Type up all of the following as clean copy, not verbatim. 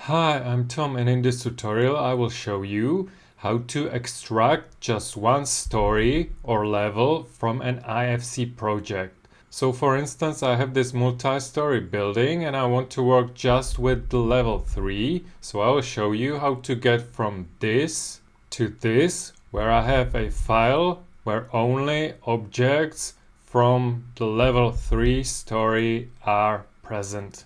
Hi, I'm Tom, and in this tutorial I will show you how to extract just one story or level from an IFC project. So for instance, I have this multi-story building and I want to work just with the level 3. So I will show you how to get from this to this, where I have a file where only objects from the level 3 story are present.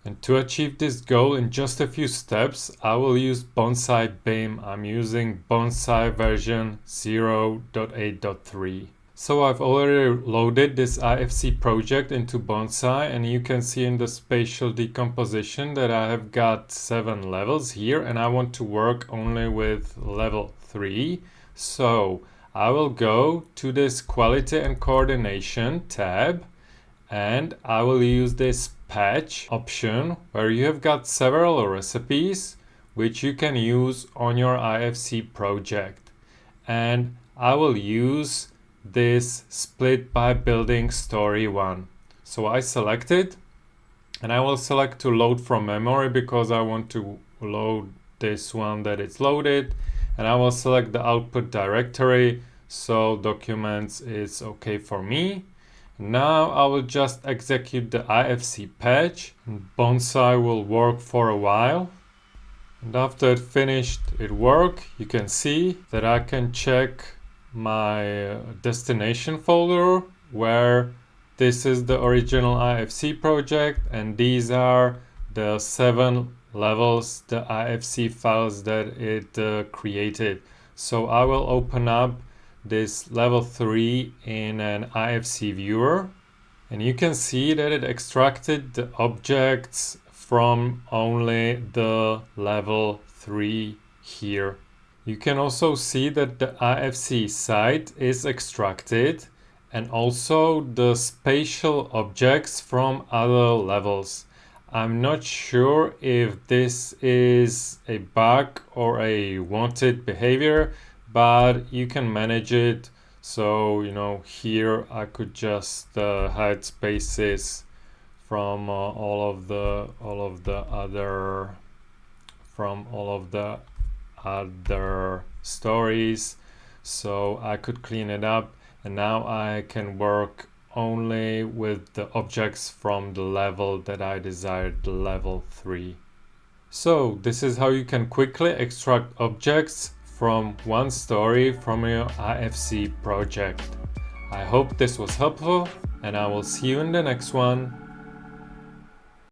And to achieve this goal in just a few steps, I will use Bonsai BIM. I'm using Bonsai version 0.8.3. So I've already loaded this IFC project into Bonsai, and you can see in the spatial decomposition that I have got 7 levels here, and I want to work only with level 3. So I will go to this Quality and Coordination tab, and I will use this patch option where you have got several recipes which you can use on your IFC project. And I will use this SplitByBuildingStorey one. So I select it, and I will select to load from memory because I want to load this one that it's loaded, and I will select the output directory, so documents is okay for me. Now I will just execute the IFC patch, and Bonsai will work for a while. And after it finished its work, you can see that I can check my destination folder where this is the original IFC project, and these are the 7 levels, the IFC files that it created. So I will open up this level 3 in an IFC viewer, and you can see that it extracted the objects from only the level 3 here. You can also see that the IFC site is extracted, and also the spatial objects from other levels. I'm not sure if this is a bug or a wanted behavior, but you can manage it. So here I could just hide spaces from all of the other stories, so I could clean it up, and now I can work only with the objects from the level that I desired, the level 3. So this is how you can quickly extract objects from one story from your IFC project. I hope this was helpful, and I will see you in the next one.